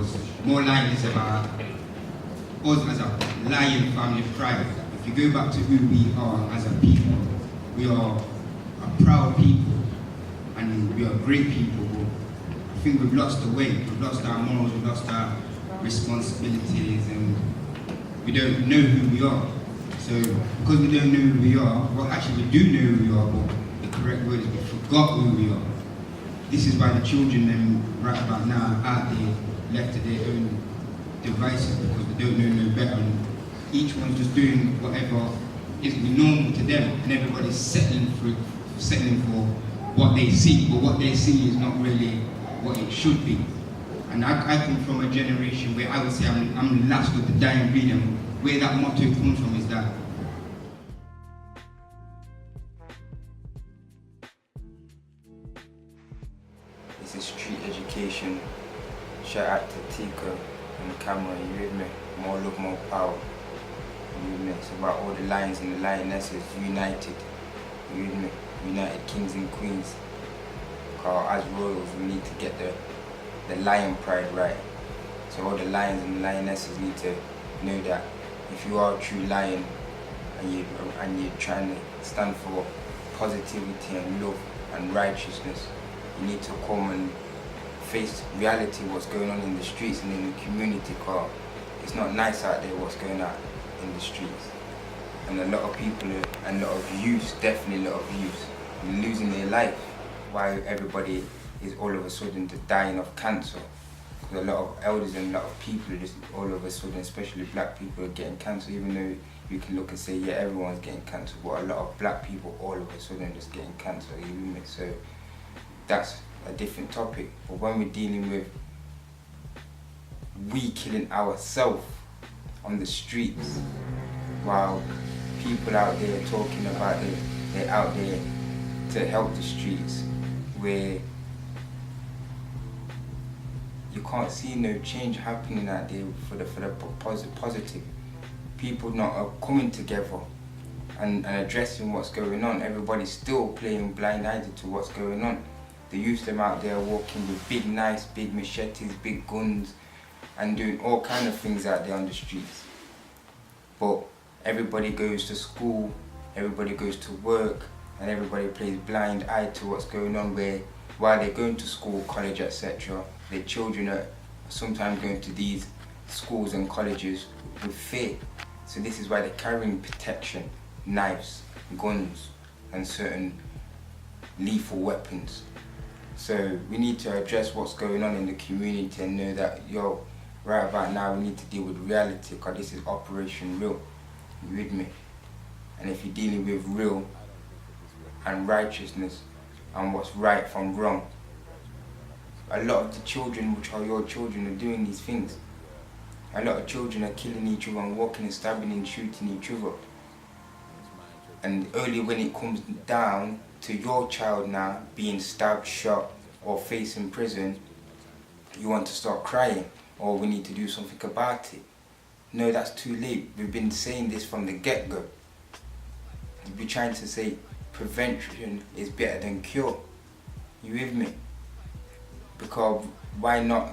because MOOR LIONZ is about us as a lion family pride. If you go back to who we are as a people, we are a proud people and we are great people. I think we've lost the way, we've lost our morals, we've lost our responsibilities, and we don't know who we are. So because we don't know who we are, well actually we do know who we are, but the correct word is we forgot who we are. This is why the children then right about now are out there left to their own devices because they don't know no better, and each one's just doing whatever is normal to them, and everybody's settling for what they see, but what they see is not really what it should be. And I come from a generation where I would say I'm last of the dying breed, and where that motto comes from is that this is street education. Shout out to Teco and the camera, you with me? More love, more power. You with me? It's about all the lions and the lionesses united. You with me? United kings and queens. Because as royals we need to get the lion pride right. So all the lions and the lionesses need to know that if you are a true lion and you're trying to stand for positivity and love and righteousness, you need to come and face reality, what's going on in the streets and in the community, because it's not nice out there what's going on in the streets. And a lot of people, and a lot of youth, definitely a lot of youth, losing their life. Why everybody is all of a sudden dying of cancer. Because a lot of elders and a lot of people are just all of a sudden, especially black people, are getting cancer, even though you can look and say, yeah, everyone's getting cancer, but a lot of black people all of a sudden just getting cancer, you know? So that's a different topic. But when we're dealing with we killing ourselves on the streets, while people out there talking about they're out there to help the streets, where you can't see no change happening out there for the positive. People not are coming together and addressing what's going on. Everybody's still playing blind eye to what's going on. The youth them out there walking with big knives, big machetes, big guns, and doing all kind of things out there on the streets. But everybody goes to school, everybody goes to work, and everybody plays blind eye to what's going on, where while they're going to school, college, etc., their children are sometimes going to these schools and colleges with fear. So this is why they're carrying protection, knives, guns, and certain lethal weapons. So we need to address what's going on in the community and know that, yo, right about now we need to deal with reality, because this is Operation Real. You with me? And if you're dealing with real and righteousness and what's right from wrong, a lot of the children, which are your children, are doing these things. A lot of children are killing each other and walking and stabbing and shooting each other. And only when it comes down to your child now being stabbed, shot, or facing prison, you want to start crying, or we need to do something about it. No, that's too late. We've been saying this from the get-go. We're trying to say prevention is better than cure. You with me? Because why not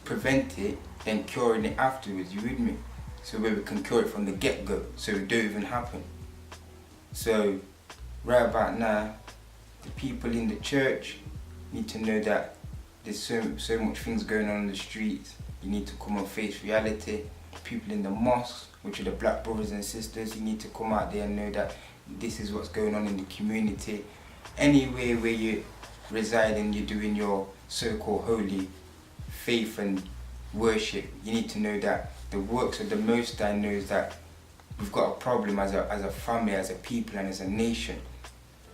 prevent it, then curing it afterwards? You with me? So where we can cure it from the get-go, so it don't even happen. So right about now, the people in the church need to know that there's so much things going on in the streets. You need to come and face reality. People in the mosques, which are the black brothers and sisters, you need to come out there and know that this is what's going on in the community. Anywhere where you reside and you're doing your so-called holy faith and worship, you need to know that the works of the Most High knows that we've got a problem as a family, as a people, and as a nation.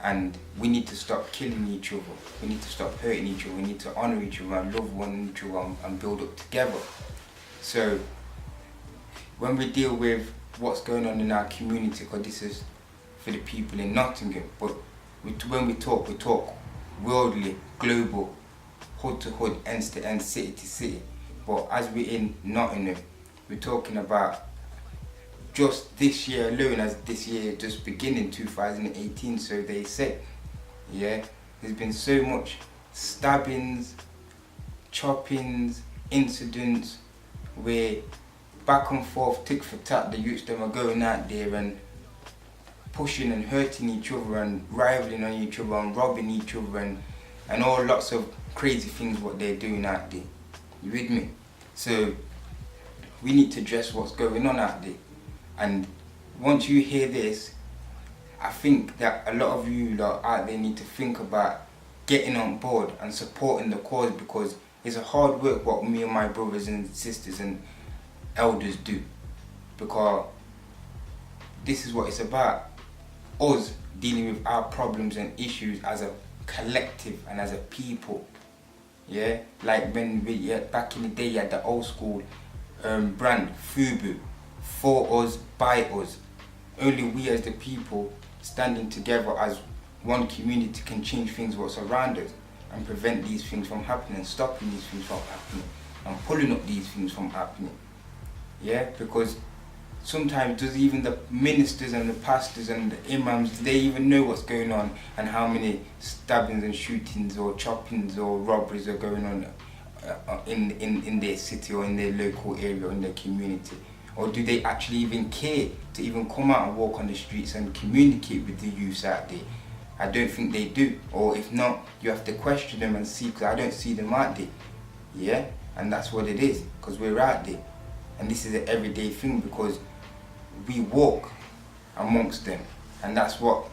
And we need to stop killing each other. We need to stop hurting each other. We need to honor each other and love one another and build up together. So when we deal with what's going on in our community, because this is for the people in Nottingham, but when we talk worldly, global, hood to hood, ends to end, city to city. But as we're in Nottingham, we're talking about just this year alone, as this year just beginning, 2018, so they say, yeah, there's been so much stabbings, choppings, incidents where back and forth, tick for tat, the youths them are going out there and pushing and hurting each other and rivaling on each other and robbing each other and all lots of crazy things what they're doing out there. You with me? So we need to address what's going on out there. And once you hear this, I think that a lot of you lot out there need to think about getting on board and supporting the cause, because it's a hard work what me and my brothers and sisters and elders do, because this is what it's about, us dealing with our problems and issues as a collective and as a people. Yeah, like when we back in the day you had the old school brand Fubu, for us, by us. Only we as the people standing together as one community can change things what's around us and prevent these things from happening, stopping these things from happening and pulling up these things from happening. Yeah, because sometimes does even the ministers and the pastors and the imams, do they even know what's going on and how many stabbings and shootings or choppings or robberies are going on in their city or in their local area or in their community? Or do they actually even care to even come out and walk on the streets and communicate with the youths out there? I don't think they do. Or if not, you have to question them and see, because I don't see them out there. Yeah, and that's what it is, because we're out there. And this is an everyday thing, because we walk amongst them, and that's what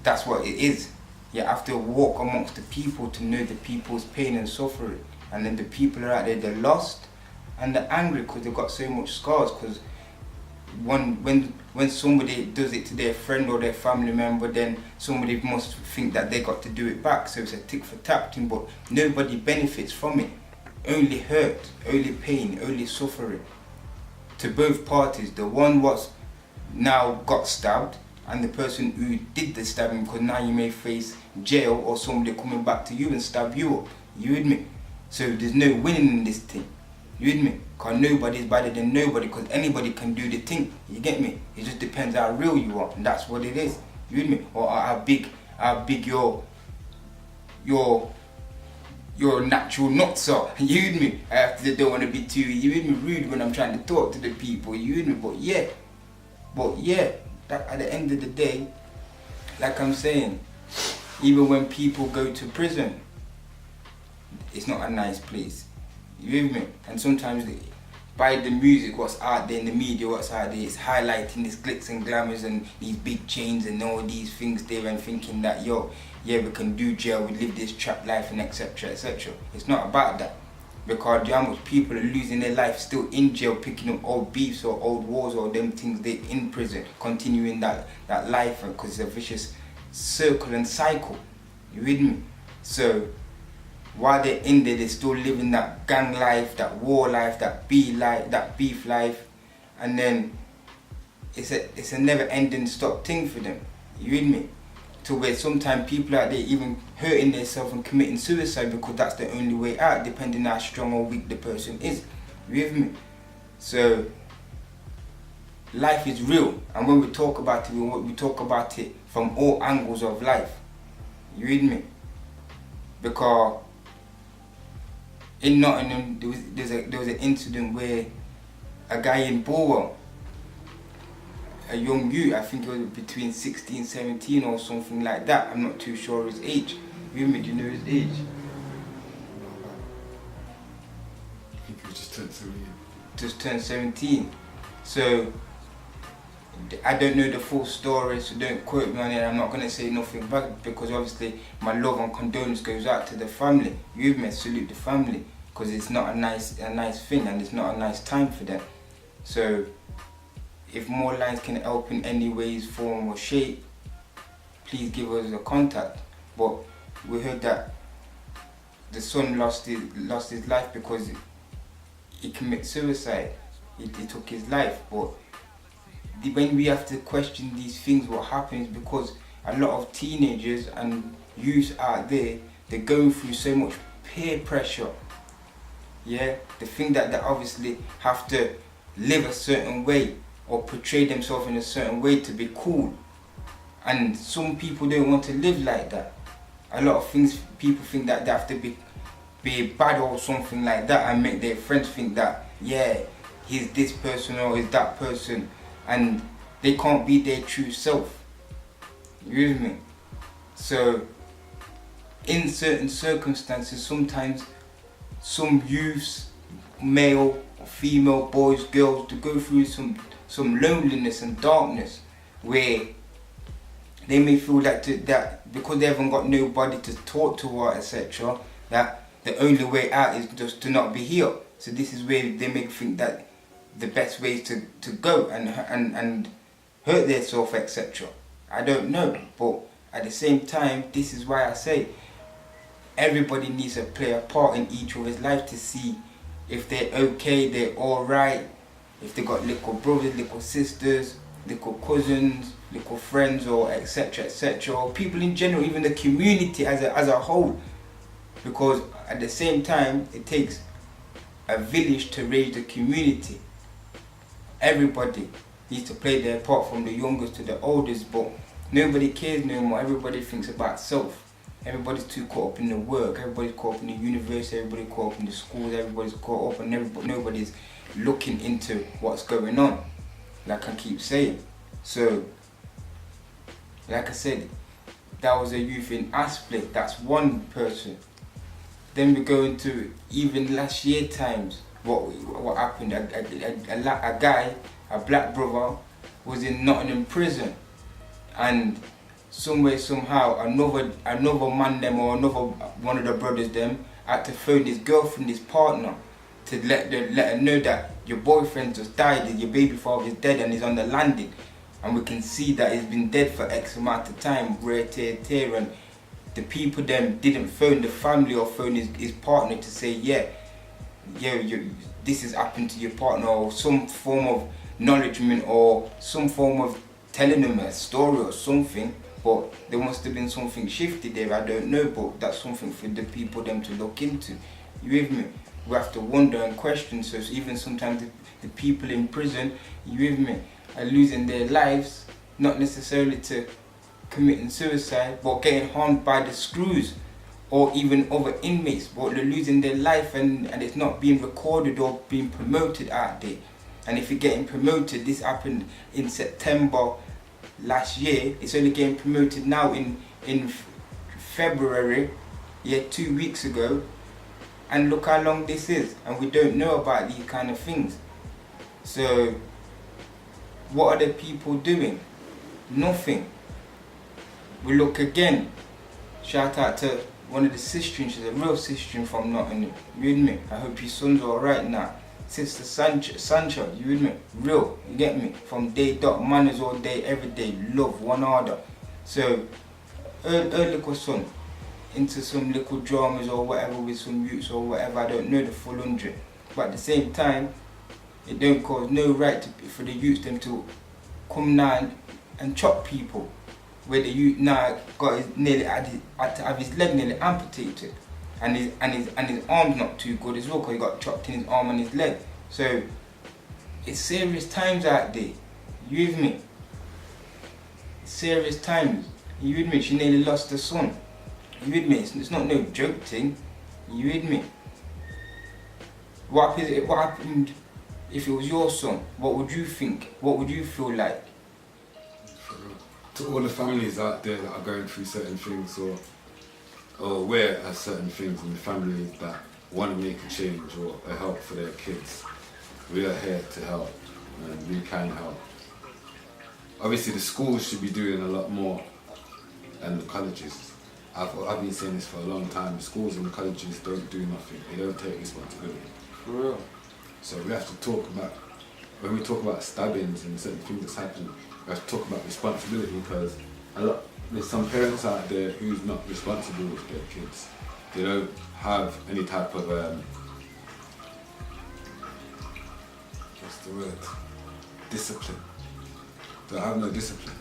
it is. You have to walk amongst the people to know the people's pain and suffering. And then the people are out there, they're lost and they're angry because they've got so much scars. Because when somebody does it to their friend or their family member, then somebody must think that they got to do it back. So it's a tick for tat thing, but nobody benefits from it. Only hurt, only pain, only suffering. To both parties, the one what's now got stabbed and the person who did the stabbing, because now you may face jail or somebody coming back to you and stab you up. You with me? So there's no winning in this thing. You with me? Because nobody's better than nobody, because anybody can do the thing. You get me? It just depends how real you are, and that's what it is. You with me? Or how big your natural nuts are. You with me? I don't want to be too, you with me, rude when I'm trying to talk to the people. You with me? But yeah, that at the end of the day, like I'm saying, even when people go to prison, it's not a nice place. You with me? And sometimes by the music, what's out there in the media, what's out there, it's highlighting this glitz and glamours and these big chains and all these things there, and thinking that, yo, yeah, we can do jail, we live this trap life and etc, etc. It's not about that, because how much people are losing their life still in jail, picking up old beefs or old wars or them things, they in prison, continuing that life, because it's a vicious circle and cycle. You with me? So while they're in there, they're still living that gang life, that war life, that beef life, and then it's a never-ending stop thing for them. You with me? To where sometimes people out there even hurting themselves and committing suicide, because that's the only way out, depending on how strong or weak the person is. You with me? So life is real, and when we talk about it, we talk about it from all angles of life. You with me? Because in Nottingham, there was an incident where a guy in Borough, a young youth, I think it was between 16, 17 or something like that, I'm not too sure his age. You do you know his age? I think he just turned 17. Just turned 17. So I don't know the full story, so don't quote me on it. I'm not going to say nothing back, because obviously my love and condolence goes out to the family. You may salute the family, because it's not a nice thing, and it's not a nice time for them. So if MOOR LIONZ can help in any ways, form or shape, please give us a contact. But we heard that the son lost his life because he committed suicide. He took his life. But when we have to question these things, what happens, because a lot of teenagers and youth out there, they're going through so much peer pressure. Yeah, they think that they obviously have to live a certain way or portray themselves in a certain way to be cool. And some people don't want to live like that. A lot of things, people think that they have to be be bad or something like that, and make their friends think that, yeah, he's this person or he's that person, and they can't be their true self. You with me? So in certain circumstances, sometimes some youths, male, female, boys, girls, to go through some loneliness and darkness, where they may feel that that because they haven't got nobody to talk to or etc., that the only way out is just to not be here. So this is where they may think that the best way is to go and hurt themselves, etc. I don't know, but at the same time, this is why I say everybody needs to play a part in each other's life to see if they're okay, they're alright, if they got little brothers, little sisters, little cousins, little friends, or etc, etc, or people in general, even the community as a whole. Because at the same time, it takes a village to raise the community. Everybody needs to play their part, from the youngest to the oldest, but nobody cares no more. Everybody thinks about self. Everybody's too caught up in the work, everybody's caught up in the university, everybody's caught up in the schools, everybody's caught up, and nobody's looking into what's going on, like I keep saying. So, like I said, that was a youth in Aspley, that's one person. Then we go into even last year times, what happened. A guy, a black brother, was in Nottingham prison, and somewhere, somehow, another man them, or another one of the brothers them, had to phone his girlfriend, his partner, to let her know that your boyfriend just died, your baby father is dead and he's on the landing. And we can see that he's been dead for X amount of time, wear, tear, and the people them didn't phone the family or phone his partner to say, yeah, this has happened to your partner, or some form of acknowledgement, or some form of telling them a story or something. But there must have been something shifted there, I don't know, but that's something for the people them to look into. You with me? We have to wonder and question. So even sometimes the people in prison, you with me, are losing their lives, not necessarily to committing suicide, but getting harmed by the screws, or even other inmates, but they're losing their life, and it's not being recorded or being promoted out there. And if you're getting promoted, this happened in September last year, it's only getting promoted now in February, 2 weeks ago, and look how long this is, and we don't know about these kind of things. So what are the people doing? Nothing. We look again, shout out to one of the sisters, she's a real sister from Nottingham, you with me? I hope your son's alright now. Sister Sancho, you with me? Real, you get me? From day dot, manners all day, every day, love, one order. So, her little son, into some little dramas or whatever with some youths or whatever, I don't know the full 100. But at the same time, it don't cause no right for the youths them to come now and chop people. Where the youth now got had to have his leg nearly amputated. And his arm's not too good as well, because he got chopped in his arm and his leg. So it's serious times out there. You with me? Serious times. You with me? She nearly lost her son. You with me? It's not no joke thing. You with me? What happened if it was your son? What would you think? What would you feel like? To all the families out there that are going through certain things, or aware of certain things, and the families that want to make a change or a help for their kids, we are here to help, and we can help. Obviously the schools should be doing a lot more, and the colleges. I've been saying this for a long time, the schools and the colleges don't do nothing, they don't take responsibility. For real. So we have to talk about, when we talk about stabbings and certain things that's happening, we have to talk about responsibility, because there's some parents out there who's not responsible with their kids. They don't have any type of, what's the word? Discipline. They don't have no discipline.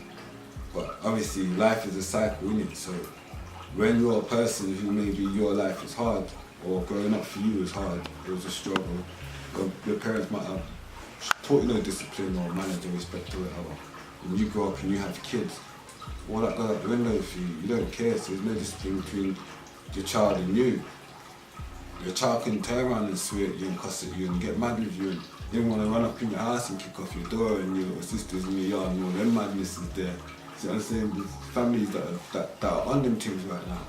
But obviously life is a cycle, innit? So when you're a person who maybe your life is hard, or growing up for you is hard, it was a struggle, your parents might have taught you no discipline or manners or respect or whatever. When you grow up and you have kids, all that goes out the window for you. You don't care, so there's no discipline between your child and you. Your child can turn around and swear at you and cuss at you and get mad with you and then want to run up in your house and kick off your door and your little sisters in your yard and all them madness is there. See what I'm saying? There's families that are on them things right now.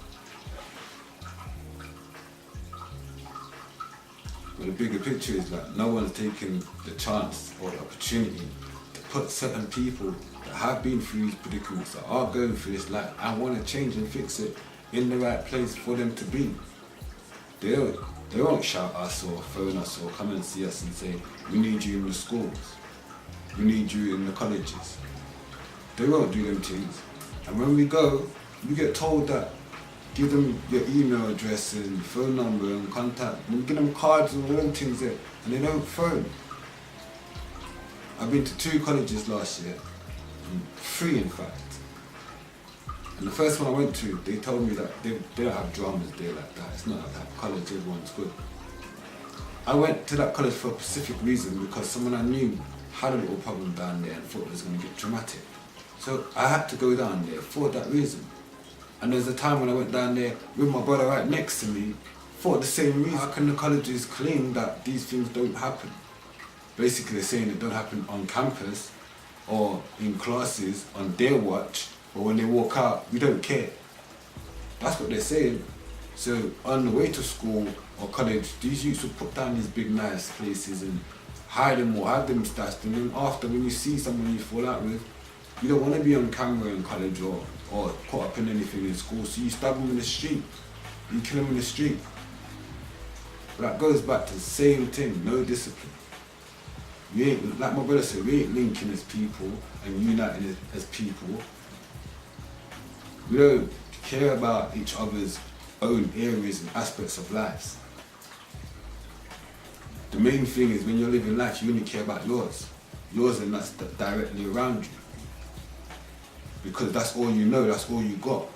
But the bigger picture is that no one's taking the chance or the opportunity to put certain people that have been through these predicaments, that are going through this life and want to change and fix it in the right place for them to be. They won't shout us or phone us or come and see us and say, we need you in the schools, we need you in the colleges. They won't do them things. And when we go, we get told that give them your email address and phone number and contact, and we give them cards and all them things there, and they don't phone. I've been to 2 colleges last year, 3 in fact. And the first one I went to, they told me that they don't have dramas there like that. It's not like that college, everyone's good. I went to that college for a specific reason because someone I knew had a little problem down there and thought it was going to get dramatic. So I had to go down there for that reason. And there's a time when I went down there with my brother right next to me for the same reason. How can the colleges claim that these things don't happen? Basically they're saying it don't happen on campus or in classes on their watch, or when they walk out, we don't care. That's what they're saying. So on the way to school or college, these youths would put down these big nice places and hide them or have them stashed, and then after, when you see someone you fall out with, you don't want to be on camera in college or caught up in anything in school, so you stab them in the street, you kill them in the street. But that goes back to the same thing, no discipline. We ain't, like my brother said, we ain't linking as people and uniting as people. We don't care about each other's own areas and aspects of lives. The main thing is when you're living life, you only care about yours and that's directly around you. Because that's all you know, that's all you got.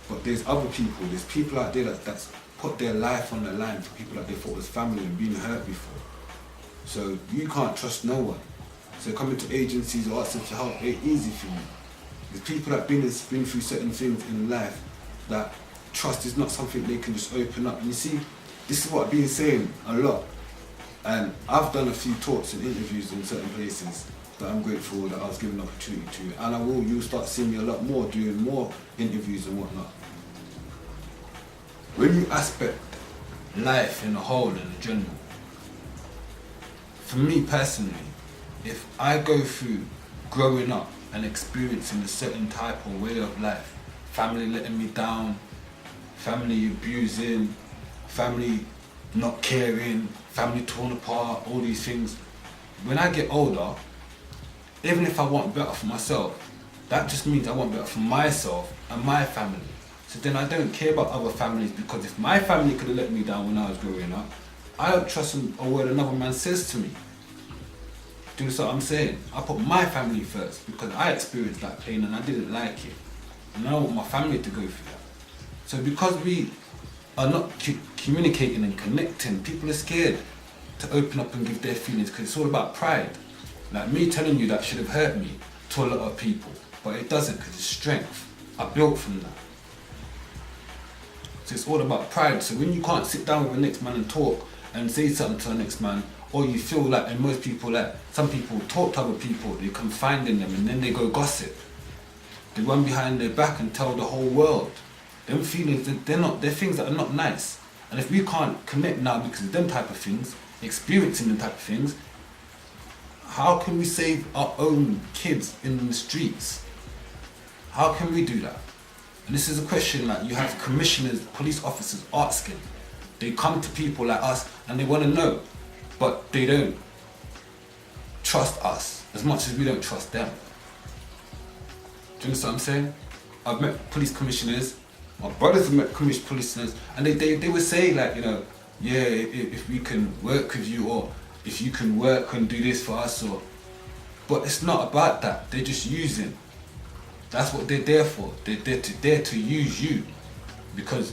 But there's other people, there's people out there that's put their life on the line for people that they thought was family and been hurt before. So you can't trust no one. So coming to agencies or asking for help ain't easy for you. There's people that been through certain things in life that trust is not something they can just open up. And you see, this is what I've been saying a lot. And I've done a few talks and interviews in certain places that I'm grateful that I was given the opportunity to. And you'll start seeing me a lot more, doing more interviews and whatnot. When you aspect life in a whole and in general, for me personally, if I go through growing up and experiencing a certain type of way of life, family letting me down, family abusing, family not caring, family torn apart, all these things, when I get older, even if I want better for myself, that just means I want better for myself and my family. So then I don't care about other families, because if my family could have let me down when I was growing up, I don't trust a word another man says to me. Do you know what I'm saying? I put my family first because I experienced that pain and I didn't like it. And I don't want my family to go through that. So because we are not communicating and connecting, people are scared to open up and give their feelings because it's all about pride. Like me telling you that should have hurt me to a lot of people, but it doesn't because it's strength. I built from that. So it's all about pride. So when you can't sit down with the next man and talk and say something to the next man, or you feel like, and most people, like some people talk to other people, they confide in them and then they go gossip. They run behind their back and tell the whole world. Them feelings, they're things that are not nice. And if we can't connect now because of them type of things, experiencing them type of things, how can we save our own kids in the streets? How can we do that? And this is a question that you have commissioners, police officers asking. They come to people like us and they want to know, but they don't trust us as much as we don't trust them. Do you understand what I'm saying? I've met police commissioners, my brothers have met police commissioners, and they would say like, you know, yeah, if we can work with you, or if you can work and do this for us, or, but it's not about that. They're just using. That's what they're there for. They're there to use you. Because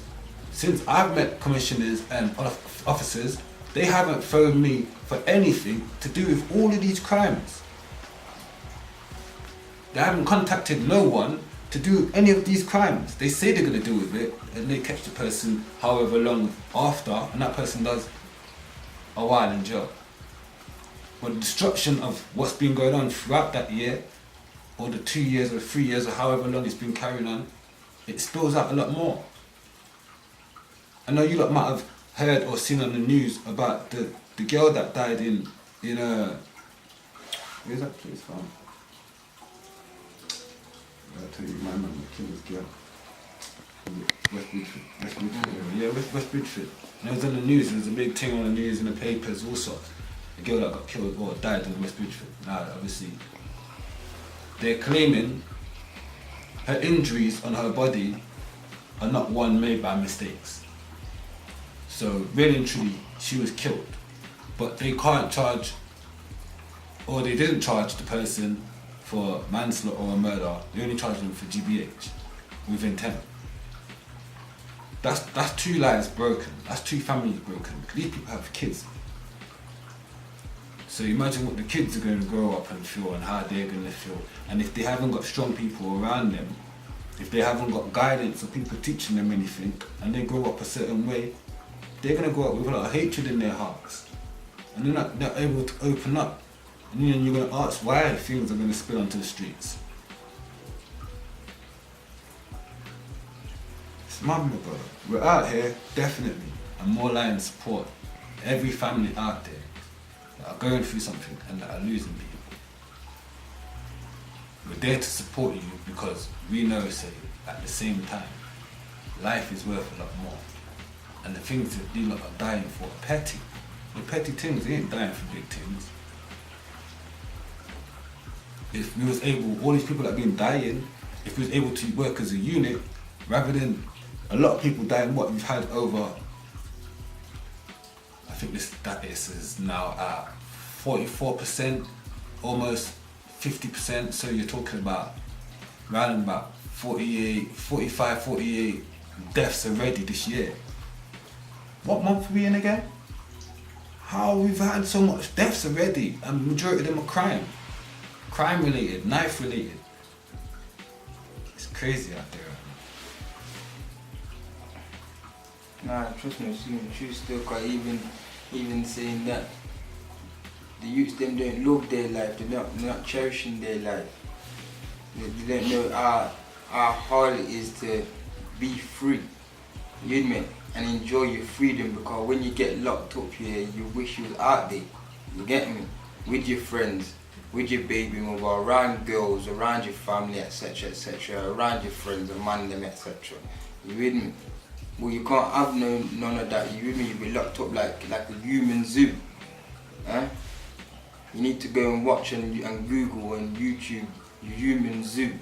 since I've met commissioners and officers, they haven't phoned me for anything to do with all of these crimes. They haven't contacted no one to do any of these crimes. They say they're going to deal with it, and they catch the person however long after, and that person does a while in jail. But the destruction of what's been going on throughout that year, or the 2 years or 3 years or however long it's been carrying on, it spills out a lot more. I know you lot might have heard or seen on the news about the girl that died in where's that place from? I'll tell you, my man, the killer's girl. West Bridgeford. Yeah, West Bridgeford. And it was on the news, there was a big thing on the news in the papers also. A girl that got killed or died in West Bridgeford. Now, obviously, they're claiming her injuries on her body are not one made by mistakes. So, really and truly, she was killed. But they can't charge, or they didn't charge the person for manslaughter or murder. They only charged them for GBH with intent. That's 2 lives broken. That's 2 families broken. These people have kids. So imagine what the kids are going to grow up and feel, and how they're going to feel. And if they haven't got strong people around them, if they haven't got guidance or people teaching them anything, and they grow up a certain way, they're going to grow up with a lot of hatred in their hearts. And they're not able to open up. And then you're going to ask why things are going to spill onto the streets. It's madness, brother. We're out here, definitely, and MOOR LIONZ support every family out there that are going through something and that are losing people. We're there to support you because we know, say, at the same time, life is worth a lot more. And the things that you lot are dying for are petty. The petty things, they ain't dying for big things. If we was able, all these people that have been dying, if we was able to work as a unit, rather than a lot of people dying, what we've had over, I think this status is now at 44%, almost 50%, so you're talking about around about 48 deaths already this year. What month are we in again? How we've had so much deaths already, and the majority of them are crime related, knife related. It's crazy out there. Nah, trust me, you still got even saying that the youths them don't love their life, they're not cherishing their life. They don't know how hard it is to be free, you admit, and enjoy your freedom, because when you get locked up here, you wish you was out there, you get me, with your friends, with your baby mother, around girls, around your family, etc, around your friends, among them, etc. You with me? Well, you can't have none of that. You with me? You'll be locked up like a human zoo. Huh? You need to go and watch and Google and YouTube human zoo.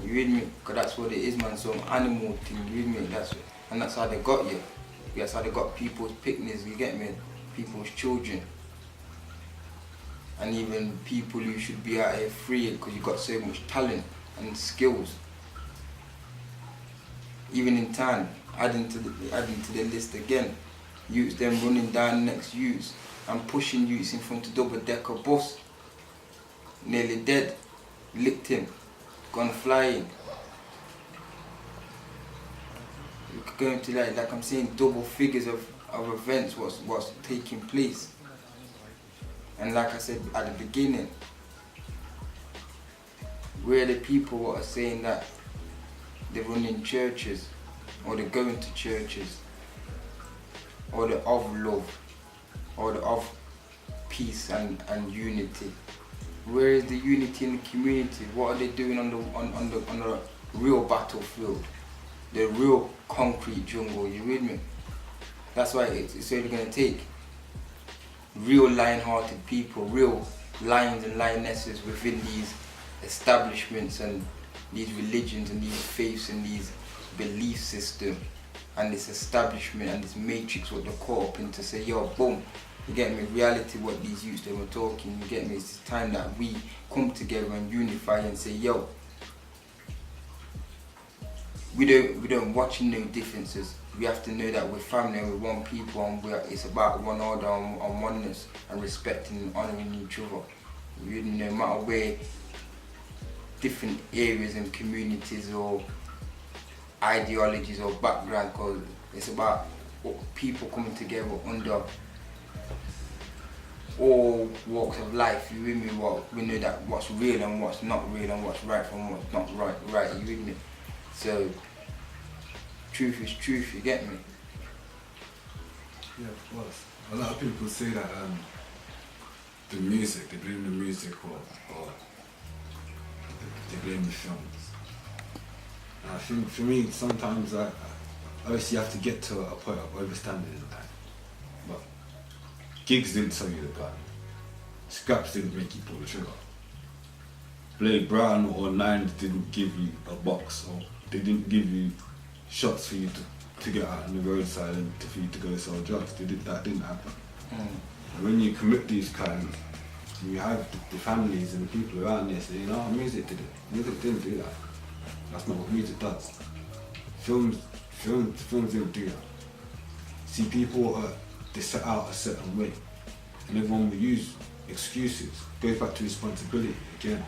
You with me? Because that's what it is, man. Some animal thing. You with me? That's how they got you. That's how they got people's picnics. You get me? People's children. And even people who should be out here free because you got so much talent and skills. Even in town, adding to the list again, youths them running down next youths and pushing youths in front of double-decker bus. Nearly dead, licked him, gone flying. You could go into like I'm saying, double figures of events what's taking place. And like I said at the beginning, we're the people what are saying that they're running churches, or they're going to churches, or they're of love, or they're of peace and unity. Where is the unity in the community? What are they doing on the real battlefield, the real concrete jungle? You with me? That's why it's only going to take real lion-hearted people, real lions and lionesses within these establishments and these religions and these faiths and these belief system and this establishment and this matrix what they're caught up in to say, yo, boom, you get me, reality what these youths they were talking, you get me, it's time that we come together and unify and say, yo, we don't watch no differences. We have to know that we're family and we're one people, and it's about one order and oneness and respecting and honouring each other. No matter where different areas and communities or ideologies or backgrounds, because it's about people coming together under all walks of life. You with me? What we know that what's real and what's not real, and what's right from what's not right. You with me? So truth is truth. You get me? Yeah, of course. A lot of people say that the music, they blame the music or they blame the films. And I think for me, sometimes obviously you have to get to a point of overstanding that. But gigs didn't sell you the gun. Scraps didn't make you pull the trigger. Blade Brown or Nines didn't give you a box, or they didn't give you shots for you to get out on the roadside and for you to go sell drugs. That didn't happen. And when you commit these crimes, you have the families and the people around there saying, "No, music did it. Music didn't do that. That's not what music does. Films didn't do that." See, people they set out a certain way, and everyone will use excuses. Goes back to responsibility again.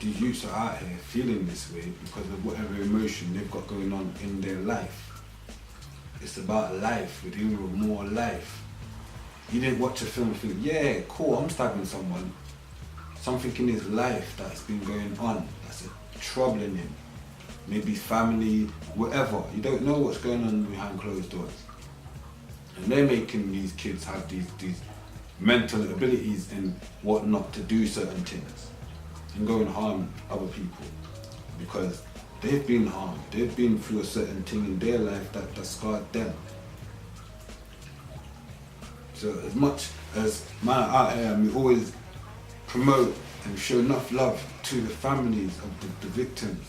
These youths are out here feeling this way because of whatever emotion they've got going on in their life. It's about life. We're dealing with more life. You didn't watch a film and think, yeah, cool, I'm stabbing someone. Something in his life that's been going on, that's troubling him. Maybe family, whatever. You don't know what's going on behind closed doors. And they're making these kids have these mental abilities and whatnot to do certain things and go and harm other people because they've been harmed. They've been through a certain thing in their life that scarred them. So as much as man out here, we always promote and show enough love to the families of the victims,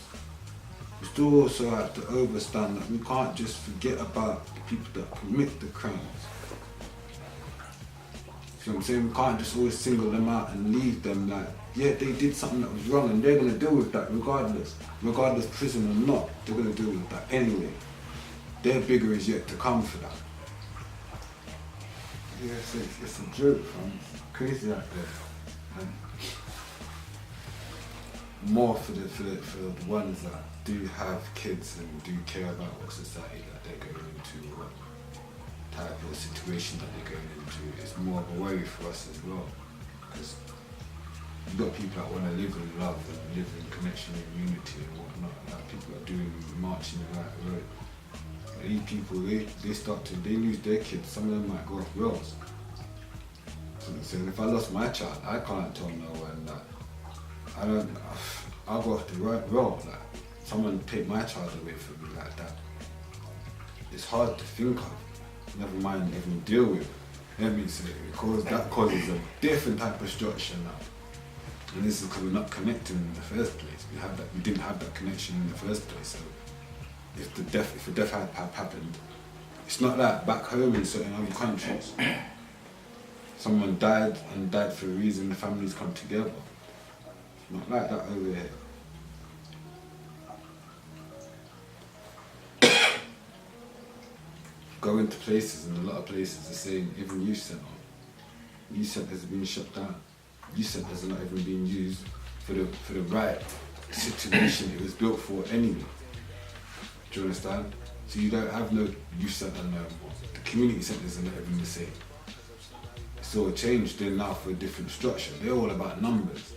we still also have to understand that we can't just forget about the people that commit the crimes. You know what I'm saying? We can't just always single them out and leave them like, yeah, they did something that was wrong and they're going to deal with that regardless prison or not, they're going to deal with that anyway. Their bigger is yet to come for that. Yeah, it's a joke, man. It's crazy out there. And more for the ones that do have kids and do care about what society that they're going into, what type of situation that they're going into. It's more of a worry for us as well. Because you've got people that want to live in love and live in connection and unity and whatnot. Like people are doing marching the right road. These people, they lose their kids. Some of them might go off rails. So if I lost my child, I can't tell no one that I'll go off the right rail. Like someone take my child away from me like that. It's hard to think of. Never mind even deal with. Let me say, because that causes a different type of structure now. And this is because we're not connecting in the first place. We didn't have that connection in the first place. So if the death had happened, it's not like back home in certain other countries. Someone died for a reason, the families come together. It's not like that over here. Go into places, and a lot of places are saying, even youth centres have been shut down. Youth centres are not even being used for the right situation it was built for anyway. Do you understand? So you don't have no youth centre no more. The community centres are not even the same. It's all changed. They're now for a different structure. They're all about numbers.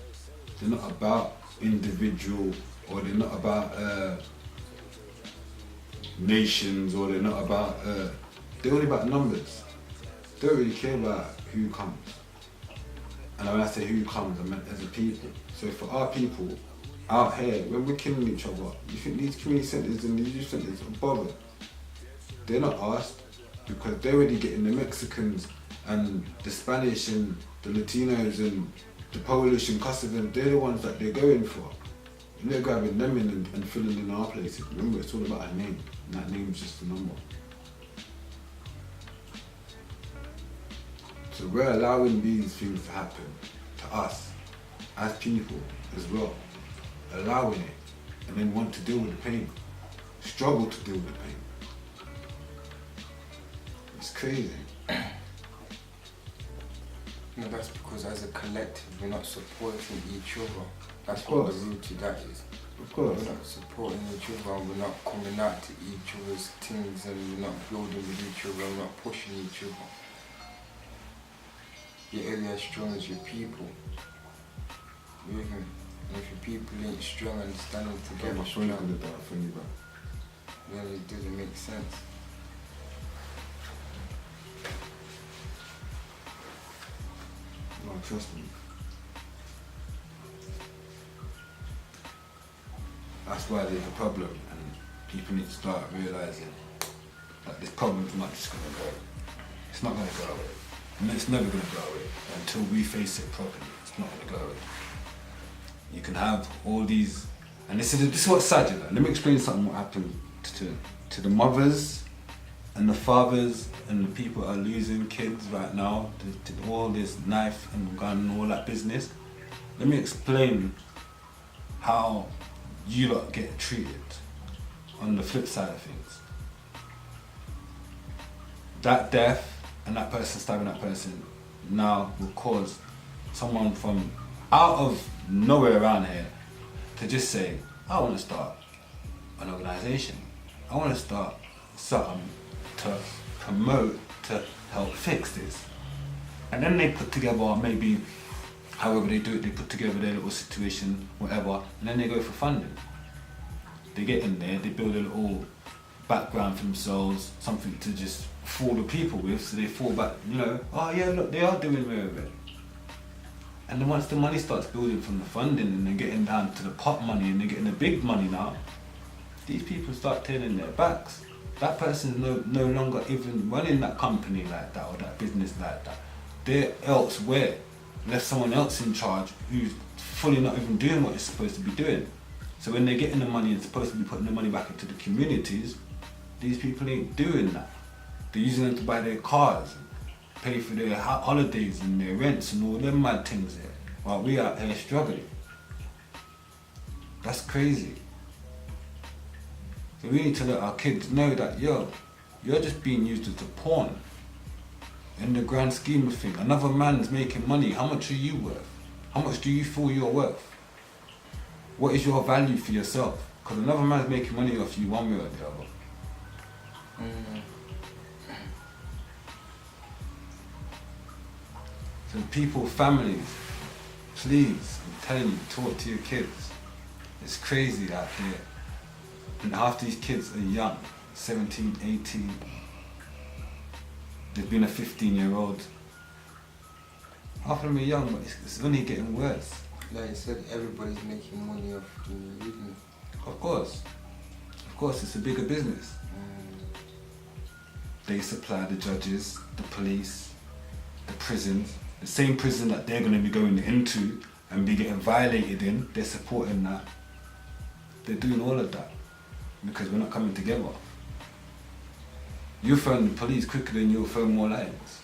They're not about individual, or they're not about nations, or they're not about, they're only about numbers. They don't really care about who comes. And when I say who comes, I meant as a people. So for our people out here, when we're killing each other, you think these community centres and these youth centres are bothered? They're not asked, because they're already getting the Mexicans and the Spanish and the Latinos and the Polish and Kosovan. They're the ones that they're going for. And they're grabbing them in and filling in our places. Remember, it's all about a name, and that name's just a number. So we're allowing these things to happen to us, as people as well. Allowing it, and then want to deal with the pain. Struggle to deal with the pain. It's crazy. No, that's because as a collective we're not supporting each other. That's Of what course. the root to that is. Of course. We're not supporting each other, and we're not coming out to each other's things, and we're not building with each other, and we're not pushing each other. You're only as strong as your people. You with me? And if your people ain't strong and standing Yeah, together my strong, friend did that thing, bro. then it doesn't make sense. No, trust me. That's why there's a problem, and people need to start realizing that this problem's not just gonna go. It's not gonna go away. And it's never gonna go away until we face it properly. It's not gonna go away. You can have all these, and this is what's sad, you know. Let me explain something what happened to the mothers and the fathers and the people that are losing kids right now to all this knife and gun and all that business. Let me explain how you lot get treated on the flip side of things. That death and that person stabbing that person now will cause someone from out of nowhere around here to just say, I want to start an organisation. I want to start something to promote, to help fix this. And then they put together, maybe however they do it, they put together their little situation, whatever, and then they go for funding. They get in there, they build a little background for themselves, something to just fool the people with, so they fall back, you know, oh yeah, look, they are doing very well. And then once the money starts building from the funding and they're getting down to the pot money and they're getting the big money now, these people start turning their backs. That person's no longer even running that company like that or that business like that. They're elsewhere, left someone else in charge who's fully not even doing what it's supposed to be doing. So when they're getting the money and supposed to be putting the money back into the communities, these people ain't doing that. They're using them to buy their cars, pay for their holidays and their rents and all them mad things there, while we out here struggling. That's crazy. So we need to let our kids know that, yo, you're just being used as a pawn. In the grand scheme of things, another man's making money. How much are you worth? How much do you feel you're worth? What is your value for yourself? Because another man's making money off you one way or the other. So people, families, please, I'm telling you, talk to your kids. It's crazy out there. And half these kids are young, 17, 18. There's been a 15-year-old. Half of them are young, but it's only getting worse. Like you said, everybody's making money off the evening. Of course, it's a bigger business. They supply the judges, the police, the prisons. The same prison that they're going to be going into and be getting violated in, they're supporting that. They're doing all of that because we're not coming together. You phone the police quicker than you'll phone MOOR LIONZ.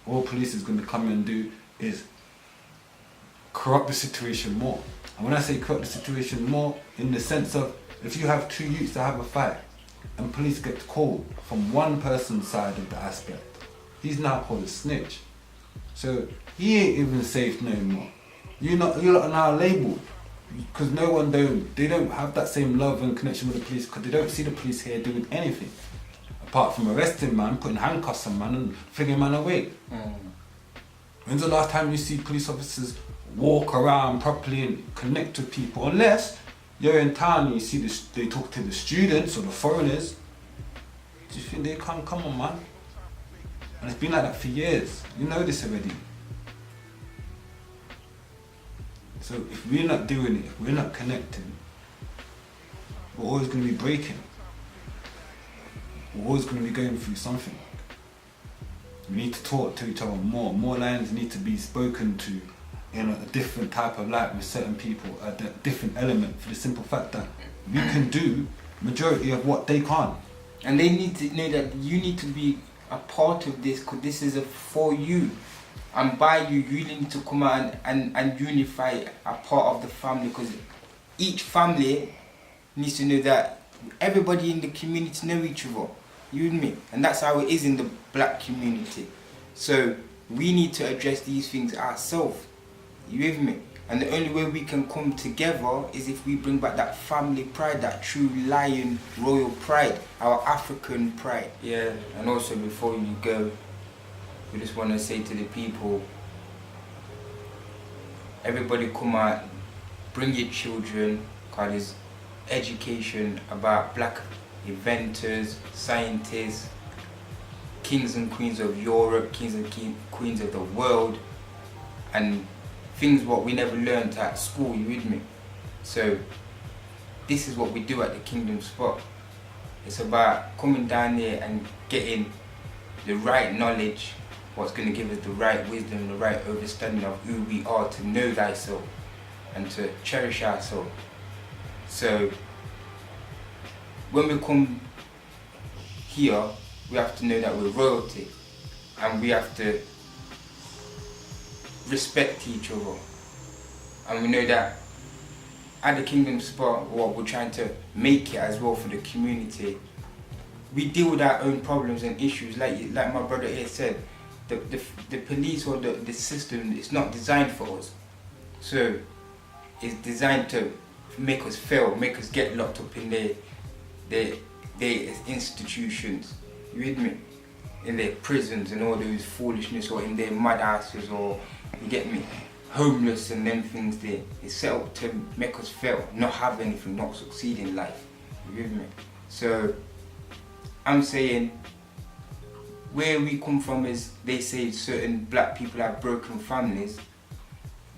All police is going to come and do is corrupt the situation more. And when I say corrupt the situation more, in the sense of if you have two youths that have a fight and police get called from one person's side of the aspect, he's now called a snitch. So he ain't even safe no more. You're not now labelled because they don't have that same love and connection with the police because they don't see the police here doing anything apart from arresting man, putting handcuffs on man and flinging man away. When's the last time you see police officers walk around properly and connect with people? Unless you're in town and you see they talk to the students or the foreigners. Do you think they come on man? And it's been like that for years. You know this already. So if we're not doing it, if we're not connecting, we're always going to be breaking. We're always going to be going through something. We need to talk to each other more. MOOR LIONZ need to be spoken to in a different type of light with certain people, a different element, for the simple fact that we can do majority of what they can't. And they need to know that you need to be a part of this because this is for you. And by you really need to come out and unify a part of the family because each family needs to know that everybody in the community know each other. You and me? And that's how it is in the black community. So we need to address these things ourselves. You with me? And the only way we can come together is if we bring back that family pride, that true lion royal pride, our African pride. Yeah, and also before you go, we just want to say to the people, everybody come out, bring your children, because there's education about black inventors, scientists, kings and queens of Europe, kings and queens of the world, and things what we never learned at school, you with me? So this is what we do at the Kingdom Spot. It's about coming down here and getting the right knowledge, what's going to give us the right wisdom, the right understanding of who we are, to know thyself and to cherish ourselves. So when we come here, we have to know that we're royalty, and we have to respect each other. And we know that at the Kingdom Spot, what we're trying to make it as well for the community. We deal with our own problems and issues, like my brother here said. The police or the system is not designed for us. So it's designed to make us fail, make us get locked up in their institutions. You with me? In their prisons and all those foolishness, or in their mud houses, or you get me, homeless and them things there. It's set up to make us fail, not have anything, not succeed in life. You with me? So I'm saying, where we come from is, they say certain black people have broken families.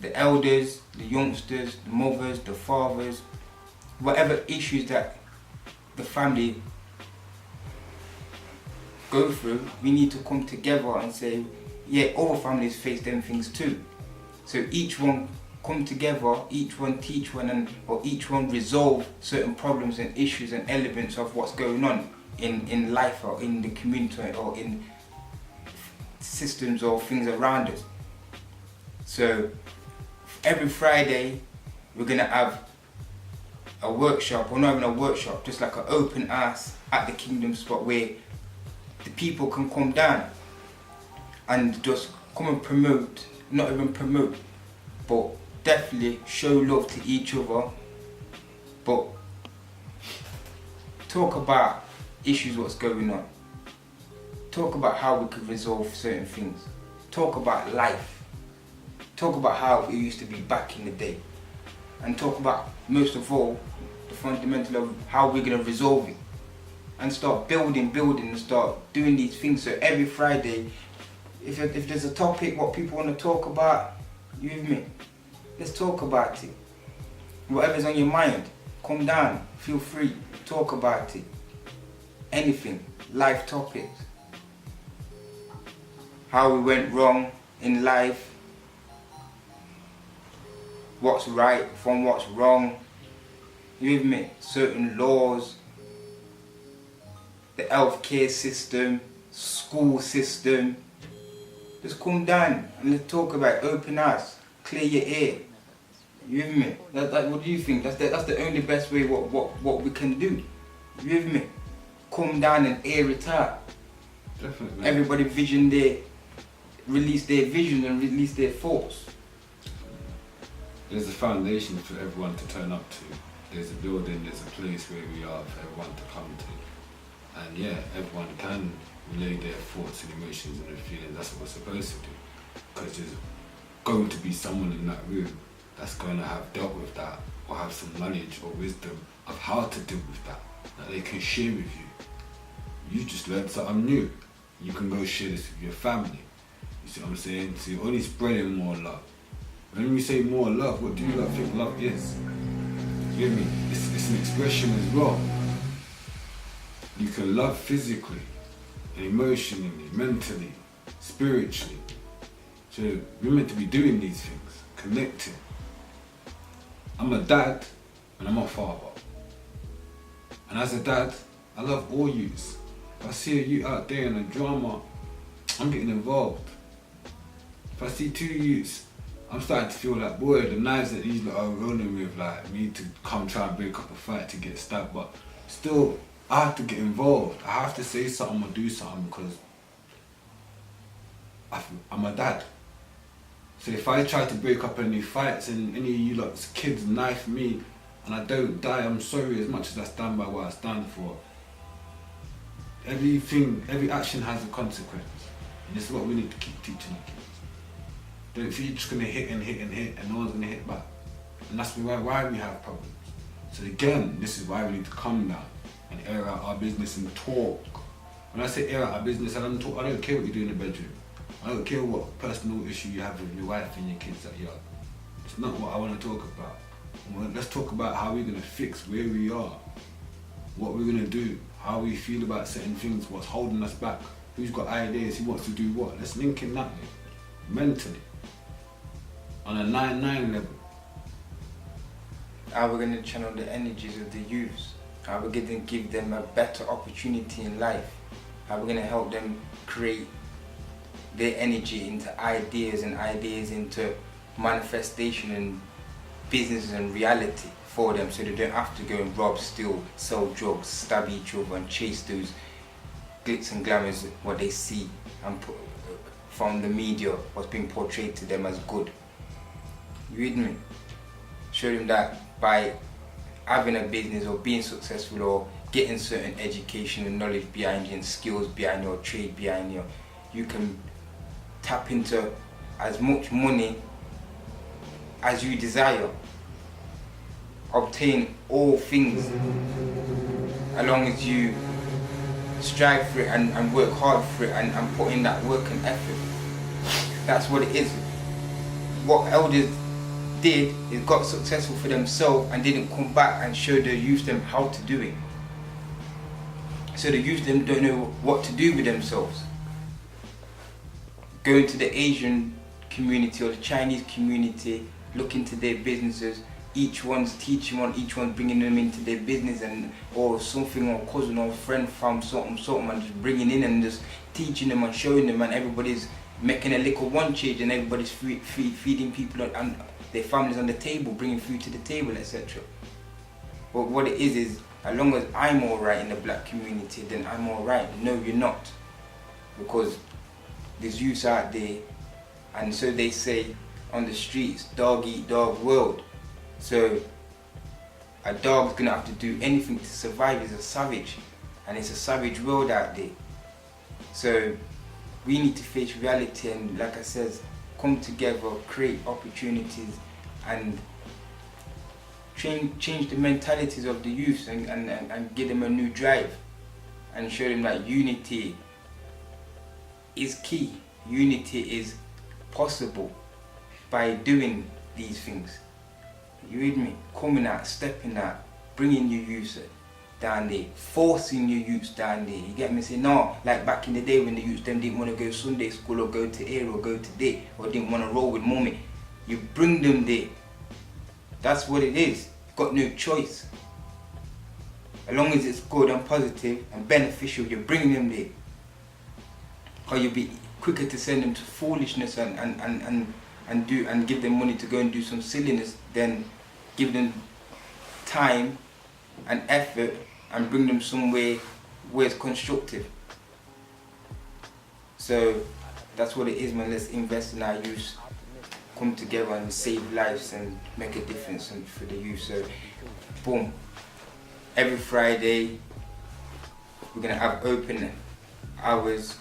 The elders, the youngsters, the mothers, the fathers, whatever issues that the family go through, we need to come together and say, yeah, other families face them things too. So each one come together, each one teach one, or each one resolve certain problems and issues and elements of what's going on in life, or in the community, or in systems or things around us. So every Friday we're gonna have a workshop, or not even a workshop, just like an open house at the Kingdom Spot, where the people can come down and just come and promote, not even promote, but definitely show love to each other, but talk about issues, what's going on, talk about how we could resolve certain things, talk about life, talk about how it used to be back in the day, and talk about, most of all, the fundamental of how we're going to resolve it, and start building and start doing these things. So every Friday, if there's a topic what people want to talk about, you with me, let's talk about it. Whatever's on your mind, come down, feel free, talk about it. Anything, life topics, how we went wrong in life, what's right from what's wrong, you with me, certain laws, the healthcare system, school system. Just come down and let's talk about it. Open eyes, clear your ear. You with me? What do you think? That's the only best way what we can do. You with me? Come down and air it out. Definitely. Everybody release their vision and release their thoughts. There's a foundation for everyone to turn up to. There's a building, there's a place where we are for everyone to come to. And yeah, everyone can relay their thoughts and emotions and their feelings. That's what we're supposed to do. Because there's going to be someone in that room that's going to have dealt with that, or have some knowledge or wisdom of how to deal with that they can share with you. You just learned something new. You can go share this with your family. You see what I'm saying? So you're only spreading more love. When we say more love, what do you think love is? You get me? It's an expression as well. You can love physically, emotionally, mentally, spiritually. So we're meant to be doing these things, connecting. I'm a dad and I'm a father. And as a dad, I love all youths. If I see a youth out there in a drama, I'm getting involved. If I see two youths, I'm starting to feel like, boy, the knives that these lot are rolling with, like, me to come try and break up a fight to get stabbed, but still, I have to get involved. I have to say something or do something because I'm a dad. So if I try to break up any fights and any of you lot's kids knife me and I don't die, I'm sorry, as much as I stand by what I stand for. Every action has a consequence. And this is what we need to keep teaching our kids. Don't feel you're just gonna hit and hit and hit and no one's gonna hit back. And that's why we have problems. So again, this is why we need to come down and air out our business and talk. When I say air out our business, I don't care what you do in the bedroom. I don't care what personal issue you have with your wife and your kids at yard. It's not what I want to talk about. Let's talk about how we're going to fix where we are, what we're going to do, how we feel about certain things, what's holding us back, who's got ideas, who wants to do what. Let's link in that way, mentally, on a 9-9 level. How we're going to channel the energies of the youths, how we're going to give them a better opportunity in life, how we're going to help them create their energy into ideas and ideas into manifestation and business and reality for them, so they don't have to go and rob, steal, sell drugs, stab each other and chase those glitz and glamours, what they see and from the media, what's being portrayed to them as good. You with me? Show them that by having a business or being successful or getting certain education and knowledge behind you and skills behind your trade behind you can tap into as much money as you desire, obtain all things as long as you strive for it and work hard for it and put in that work and effort. That's what it is. What elders did is got successful for themselves and didn't come back and show the youth them how to do it. So the youth them don't know what to do with themselves. Go into the Asian community or the Chinese community, look into their businesses, each one's teaching one, each one's bringing them into their business and or something, or cousin or friend found something and just bringing in and just teaching them and showing them, and everybody's making a little one change and everybody's feeding people and their families on the table, bringing food to the table, etc. But what it is as long as I'm alright in the black community, then I'm alright. No, you're not. Because there's youths out there, and so they say on the streets, dog eat dog world. So a dog's gonna have to do anything to survive. He's a savage, and it's a savage world out there. So we need to face reality and, like I said, come together, create opportunities and change the mentalities of the youth and give them a new drive and show them that unity is key. Unity is possible by doing these things. You with me? Coming out, stepping out, bringing your youths down there, forcing your youths down there. You get me? Say no, like back in the day when the youths them didn't want to go to Sunday school or go to air or go to day or didn't want to roll with mommy. You bring them there. That's what it is. Got no choice. As long as it's good and positive and beneficial, you're bringing them there. Or you'll be quicker to send them to foolishness and give them money to go and do some silliness than give them time and effort and bring them somewhere where it's constructive. So that's what it is, man. Let's invest in our youth, come together and save lives and make a difference for the youth. So boom, every Friday we're gonna have open hours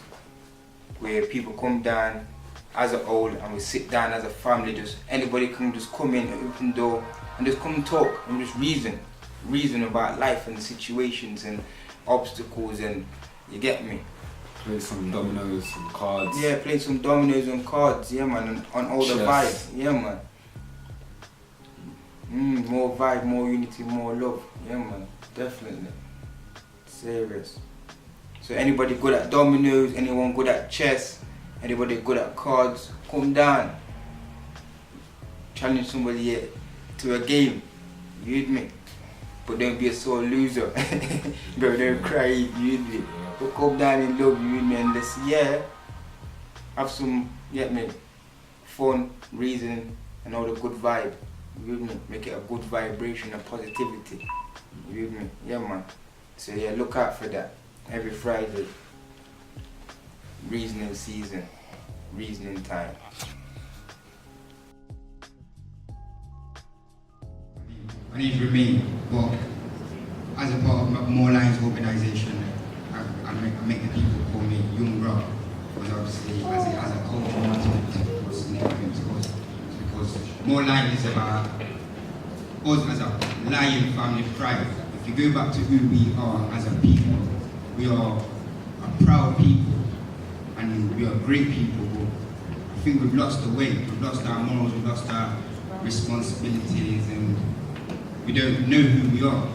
where people come down as a whole and we sit down as a family. Just anybody can just come in, open door and just come and talk and just reason about life and situations and obstacles, and you get me. Play some dominoes and cards. Yeah, play some dominoes and cards, yeah man, on all the vibes, yeah man. More vibe, more unity, more love, yeah man, definitely. Serious. So anybody good at dominoes, anyone good at chess, anybody good at cards, come down. Challenge somebody to a game, you with me? But don't be a sore loser. Don't cry, you with me? But come down and love, you with me? And let's, have some, fun, reason, and all the good vibe, you with me? Make it a good vibration and positivity, you with me? Yeah man. So yeah, look out for that. Every Friday, reasoning season, reasoning time. My name's Remain. Well, as a part of MOOR LIONZ organisation, I make the people call me Young Bro, because obviously as a cultural aspect, what's the name of it? Because MOOR LIONZ is about us as a lion family pride. If you go back to who we are as a people, we are a proud people and we are great people. But I think we've lost the way, we've lost our morals, we've lost our responsibilities, and we don't know who we are.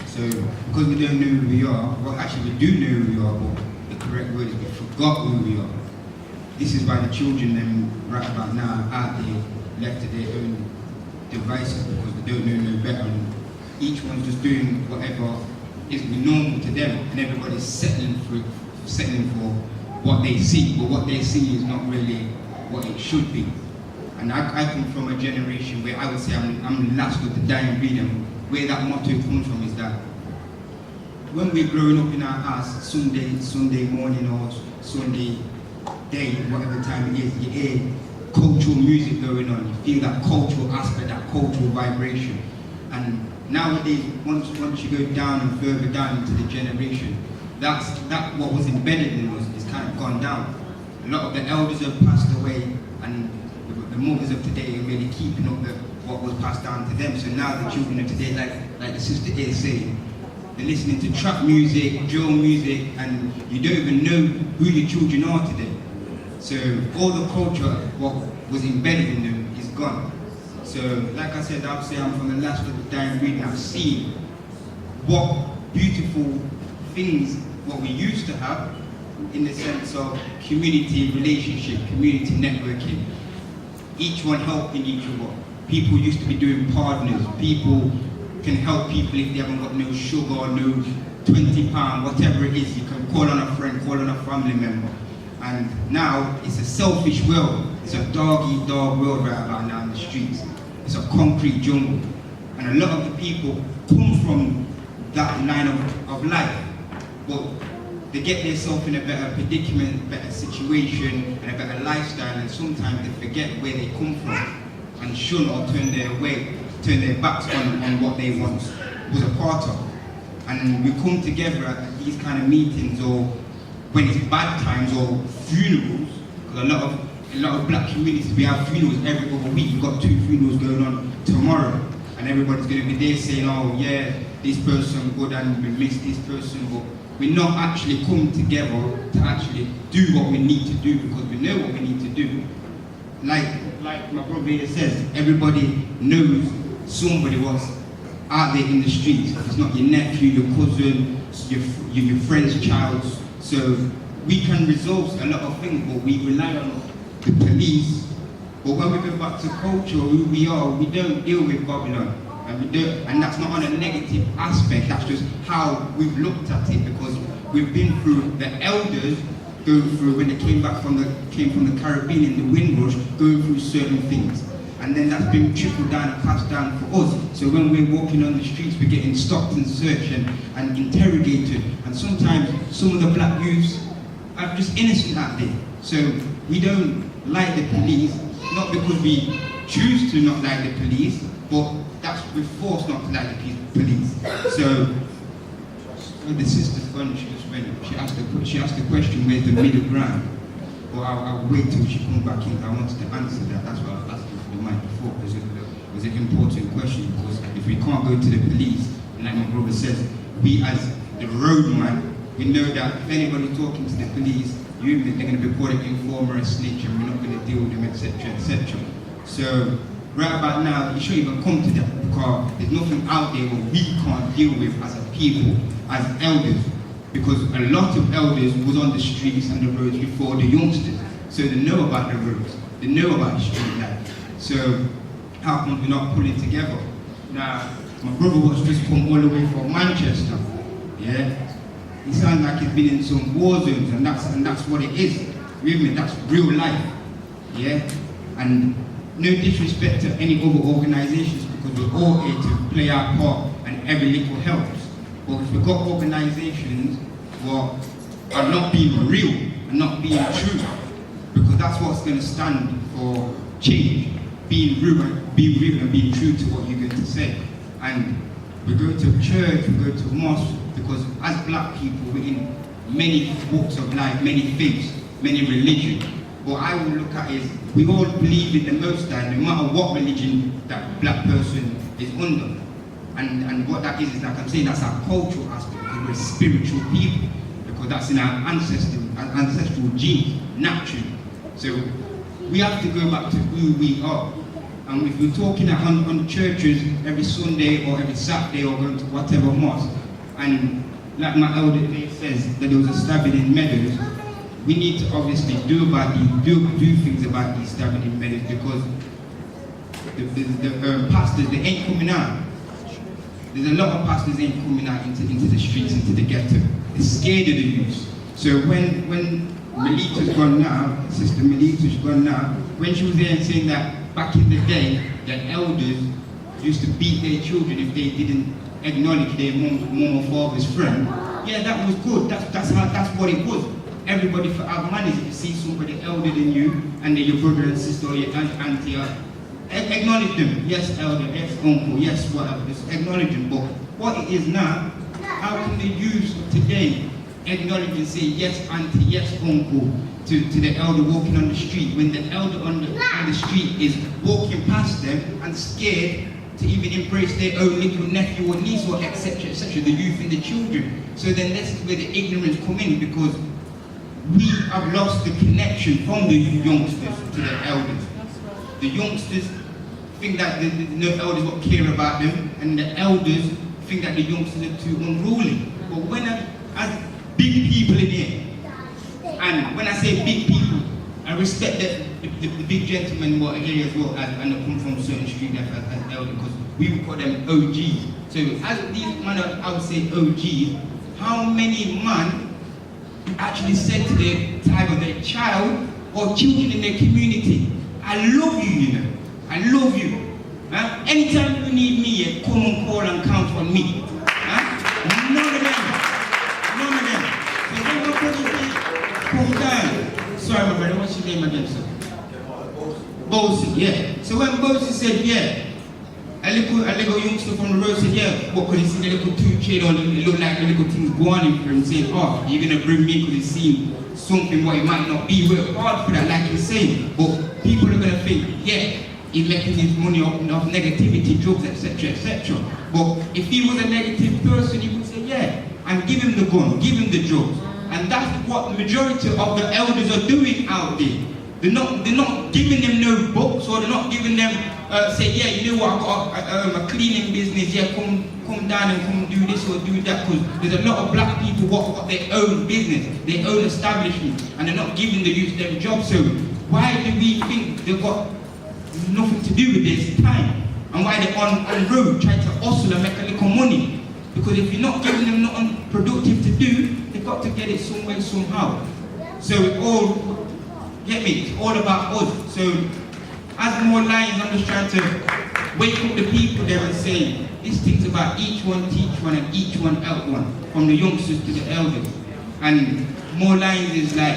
So because we don't know who we are, well actually we do know who we are, but the correct word is we forgot who we are. This is why the children then right about now are out there left to their own devices because they don't know no better, and each one's just doing whatever is normal to them, and everybody's settling for what they see, but what they see is not really what it should be. And I come from a generation where I would say I'm the last of the dying breed, and where that motto comes from is that when we're growing up in our house, Sunday morning or Sunday day, whatever time it is, you hear cultural music going on, you feel that cultural aspect, that cultural vibration. And nowadays, once you go down and further down into the generation, that what was embedded in us is kind of gone down. A lot of the elders have passed away, and the mothers of today are really keeping up what was passed down to them. So now the children of today, like the sister here saying, they're listening to trap music, drill music, and you don't even know who your children are today. So all the culture, what was embedded in them, is gone. So like I said, I'll say I'm from the last of the dying breed, and I've seen what beautiful things, what we used to have, in the sense of community relationship, community networking, each one helping each other. People used to be doing partners. People can help people if they haven't got no sugar, no £20, whatever it is. You can call on a friend, call on a family member. And now it's a selfish world. It's a dog-eat-dog world right about now in the streets. It's a concrete jungle. And a lot of the people come from that line of life. But they get themselves in a better predicament, better situation, and a better lifestyle, and sometimes they forget where they come from and shun or turn their backs on what they once was a part of. And we come together at these kind of meetings, or when it's bad times, or funerals, because a lot of black communities, we have funerals every other week. We've got 2 funerals going on tomorrow, and everybody's going to be there saying, oh yeah, this person good and we miss this person, but we're not actually coming together to actually do what we need to do, because we know what we need to do. Like my brother here says, everybody knows somebody was out there in the streets. It's not your nephew, your cousin, your friend's child. So we can resolve a lot of things, but we rely on the police. But when we go back to culture, who we are, we don't deal with Babylon. And that's not on a negative aspect, that's just how we've looked at it, because we've been through, the elders going through, when they came from the Caribbean in the Windrush, going through certain things. And then that's been trickled down and passed down for us. So when we're walking on the streets, we're getting stopped and searched and interrogated. And sometimes some of the black youths are just innocent out there. So we don't like the police, not because we choose to not like the police, but we're forced not to like the police. So with the sister's fun, she asked the question, where's the middle ground? Well, I'll wait till she comes back in. I wanted to answer that. That's why I was asking for the mic before, because it was an important question. Because if we can't go to the police, and like my brother says, we as the roadman, we know that if anybody's talking to the police, they're going to be called an informer, a snitch, and we're not going to deal with them, etc., etc. So right about now, you shouldn't even come to that, because there's nothing out there what we can't deal with as a people, as elders. Because a lot of elders was on the streets and the roads before the youngsters. So they know about the roads, they know about the street life. So how come we're not pulling together? Now, my brother was just come all the way from Manchester. Yeah? He sounds like he's been in some war zones, and that's what it is. Really, that's real life. Yeah? And no disrespect to any other organizations, because we're all here to play our part, and every little helps. But if we've got organizations what are not being real and not being true, because that's what's going to stand for change, being real and being true to what you're going to say. And we go to church, we go to mosque, because as black people, we're in many walks of life, many faiths, many religions. What I will look at is, we all believe in the Most High, no matter what religion that black person is under. And what that is like I'm saying, that's our cultural aspect, because we're spiritual people, because that's in our ancestral genes, naturally. So we have to go back to who we are. And if we're talking on churches every Sunday or every Saturday or going to whatever mosque, and like my elder says that there was a stabbing in Meadows, we need to obviously do things about these stabbing in Meadows, because the pastors, they ain't coming out. There's a lot of pastors ain't coming out into the streets, into the ghetto. They're scared of the youth. So when Melita's gone now, Sister Melita's gone now, when she was there and saying that back in the day, the elders used to beat their children if they didn't acknowledge their mom or father's friend, yeah, that was good. That's what it was. Everybody for our manners, if you see somebody elder than you, and they're your brother and sister or your auntie, acknowledge them. Yes, elder, yes, uncle, yes, whatever. Just acknowledge them. But what it is now, how can the youth today acknowledge and say yes, auntie, yes, uncle, to the elder walking on the street, when the elder on the street is walking past them and scared to even embrace their own little nephew or niece or etc., the youth and the children. So then that's where the ignorance come in, because we have lost the connection from the youngsters to the elders. The youngsters think that the elders won't care about them, and the elders think that the youngsters are too unruly. But when as big people in here, and when I say big people, I respect the big gentlemen who are here as well, and they come from certain street life as elders, because we would call them OGs. So as these men, I would say OGs, how many men actually said to their child or children in their community, I love you, you know, I love you. Anytime you need me, come and call and count on me. None of them. So when my brother says, come down. Sorry, my brother, what's your name again, sir? Bosie, yeah. So when Bosie said, yeah, a little youngster from the road said, yeah, what could he see the little two-chain on, it looked like the little things going for him, saying, oh, you're going to bring me because he seen something what it might not be. We're hard for that, like you're saying. But people are going to think, yeah, he's making his money off negativity, drugs, etc., etc. But if he was a negative person, he would say, yeah, and give him the gun, give him the drugs. And that's what the majority of the elders are doing out there. They're not giving them no books, or they're not giving them, say, yeah, you know what, I've got a cleaning business, yeah, come down and come do this or do that, because there's a lot of black people who have got their own business, their own establishment, and they're not giving the youth them jobs. So why do we think they've got nothing to do with this time? And why they're on the road trying to hustle and make a little money? Because if you're not giving them nothing productive to do, they've got to get it some way, somehow. So it all, get me, it's all about us. So as MOOR LIONZ, I'm just trying to wake up the people there and say, this thing's about each one teach one and each one help one, from the youngsters to the elders. And MOOR LIONZ is like,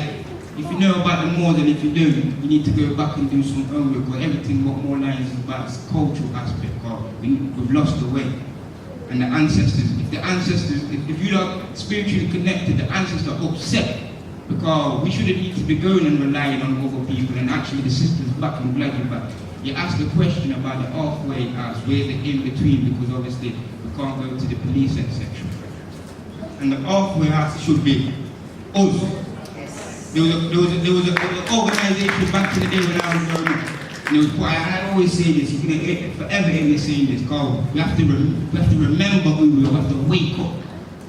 if you know about the Moors and if you don't, you need to go back and do some homework, because everything what MOOR LIONZ is about is cultural aspect, because we've lost the way. And the ancestors, if you're not spiritually connected, the ancestors are upset, because we shouldn't need to be going and relying on other people. And actually the sisters back, I'm glad you're back. You asked the question about the halfway house, where's the in-between, because obviously we can't go to the police, etc. And the halfway house should be us. There was an organization back in the day when I was growing up. And it was quite, and I always say this, you can forever hear me saying this, because we have to remember who we are, we have to wake up.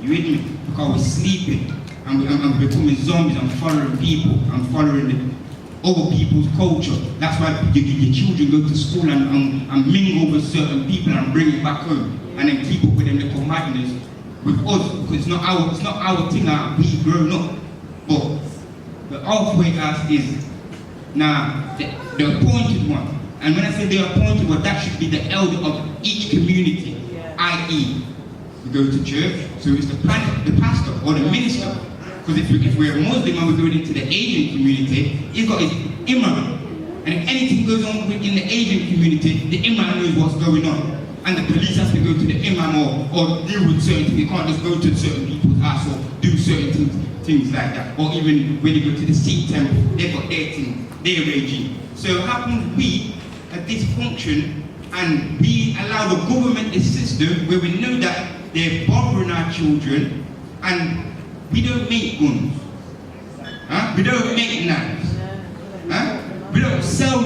You with me? Because we're sleeping. And we're becoming zombies. I'm following people. I'm following other people's culture. That's why your children go to school and mingle with certain people and bring it back home, and then keep up with them little madness with us, because it's not our thing. We grown up. But the halfway house is now the appointed one. And when I say the appointed one, that should be the elder of each community, i.e., we go to church, so it's the pastor or the minister. Because if we're a Muslim and we're going into the Asian community, he's got his imam. And if anything goes on in the Asian community, the imam knows what's going on. and the police has to go to the imam or deal with certain things. You can't just go to certain people's house or do certain things like that. Or even when you go to the Sikh temple, they've got their thing, their regime. So how come we are dysfunction and we allow the government, the system, where we know that they're bothering our children, and we don't make guns? Huh? We don't make knives. Huh? We don't sell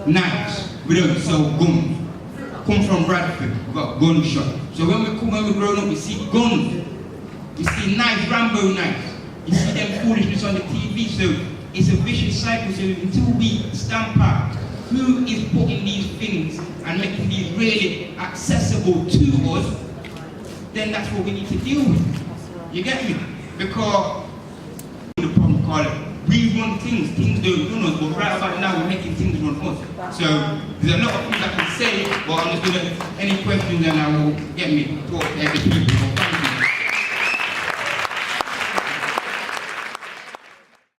knives. We don't sell guns. I come from Bradford, we've got a gun shop. So when we're growing up, we see guns. We see knives, Rambo knives. You see them foolishness on the TV. So it's a vicious cycle. So until we stamp out who is putting these things and making these really accessible to us, then that's what we need to deal with. You get me? Because the problem, call it, we run things don't run us, but right about now we're making things run us. So there's a lot of things I can say, but I'm just gonna, any questions, and I will get me talk to every people.